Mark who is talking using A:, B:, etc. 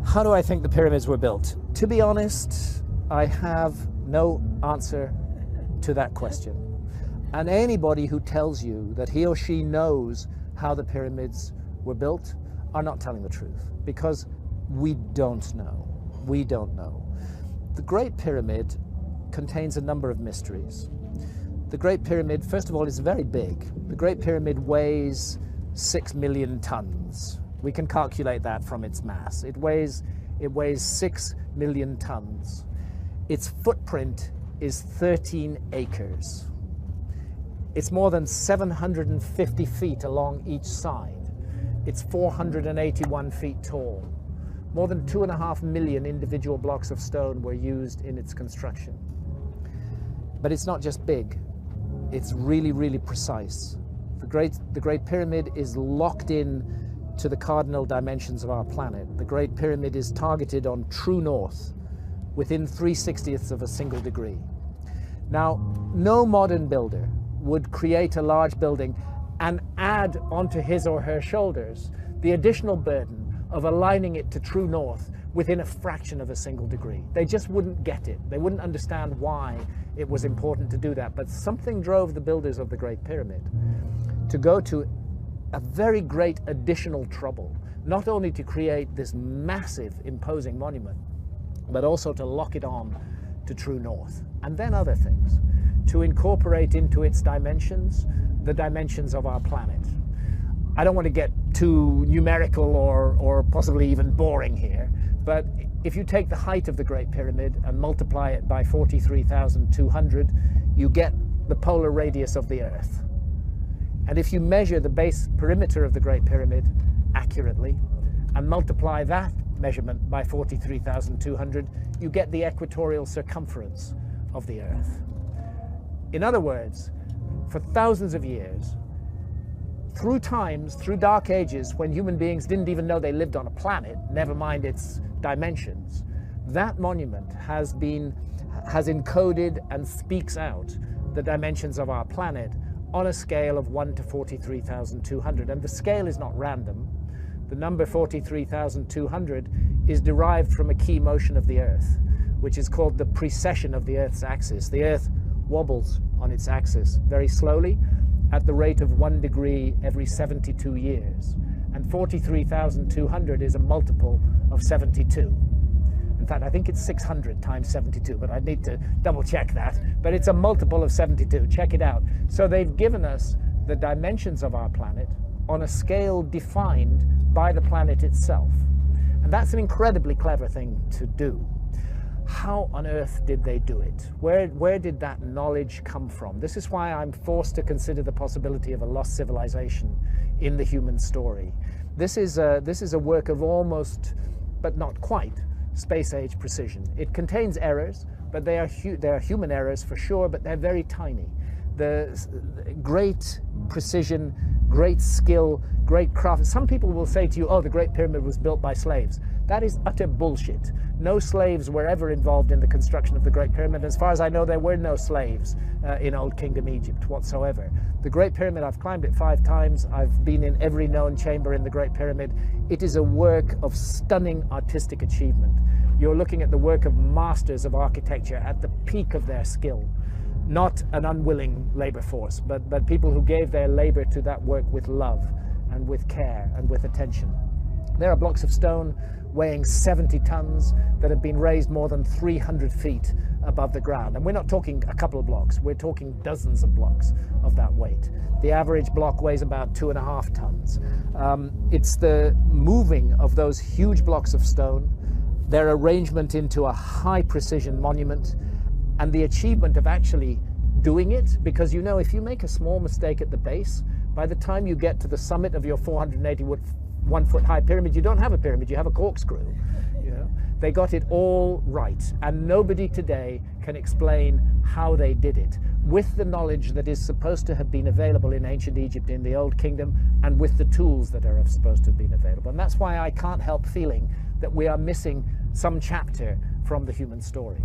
A: How do I think the pyramids were built? To be honest, I have no answer to that question. And anybody who tells you that he or she knows how the pyramids were built are not telling the truth, because we don't know. We don't know. The Great Pyramid contains a number of mysteries. The Great Pyramid, first of all, is very big. The Great Pyramid weighs 6 million tons. We can calculate that from its mass. It weighs 6 million tons. Its footprint is 13 acres. It's more than 750 feet along each side. It's 481 feet tall. More than 2.5 million individual blocks of stone were used in its construction. But it's not just big, it's really, really precise. The Great Pyramid is locked in to the cardinal dimensions of our planet. The Great Pyramid is targeted on true north, within 3/60ths of a single degree. Now, no modern builder would create a large building and add onto his or her shoulders the additional burden of aligning it to true north within a fraction of a single degree. They just wouldn't get it. They wouldn't understand why it was important to do that. But something drove the builders of the Great Pyramid to go to a very great additional trouble, not only to create this massive, imposing monument, but also to lock it on to true north. And then other things, to incorporate into its dimensions the dimensions of our planet. I don't want to get too numerical or possibly even boring here, but if you take the height of the Great Pyramid and multiply it by 43,200, you get the polar radius of the Earth. And if you measure the base perimeter of the Great Pyramid accurately and multiply that measurement by 43,200, you get the equatorial circumference of the Earth. In other words, for thousands of years, through times, through dark ages, when human beings didn't even know they lived on a planet, never mind its dimensions, that monument has encoded and speaks out the dimensions of our planet on a scale of 1 to 43,200. And the scale is not random. The number 43,200 is derived from a key motion of the Earth, which is called the precession of the Earth's axis. The Earth wobbles on its axis very slowly at the rate of 1 degree every 72 years. And 43,200 is a multiple of 72. In fact, I think it's 600 times 72, but I need to double check that. But it's a multiple of 72. Check it out. So they've given us the dimensions of our planet on a scale defined by the planet itself. And that's an incredibly clever thing to do. How on earth did they do it? Where did that knowledge come from? This is why I'm forced to consider the possibility of a lost civilization in the human story. This is a work of almost, but not quite, space-age precision. It contains errors, but they are human errors for sure, but they're very tiny. The great precision, great skill, great craft. Some people will say to you, oh, the Great Pyramid was built by slaves. That is utter bullshit. No slaves were ever involved in the construction of the Great Pyramid. As far as I know, there were no slaves in Old Kingdom Egypt whatsoever. The Great Pyramid, I've climbed it 5 times. I've been in every known chamber in the Great Pyramid. It is a work of stunning artistic achievement. You're looking at the work of masters of architecture at the peak of their skill. Not an unwilling labor force, but people who gave their labor to that work with love and with care and with attention. There are blocks of stone weighing 70 tons that have been raised more than 300 feet above the ground. And we're not talking a couple of blocks, we're talking dozens of blocks of that weight. The average block weighs about 2.5 tons. It's the moving of those huge blocks of stone, their arrangement into a high precision monument, and the achievement of actually doing it, because you know, if you make a small mistake at the base, by the time you get to the summit of your 481-foot high pyramid, you don't have a pyramid, you have a corkscrew. You know? They got it all right, and nobody today can explain how they did it, with the knowledge that is supposed to have been available in ancient Egypt, in the Old Kingdom, and with the tools that are supposed to have been available. And that's why I can't help feeling that we are missing some chapter from the human story.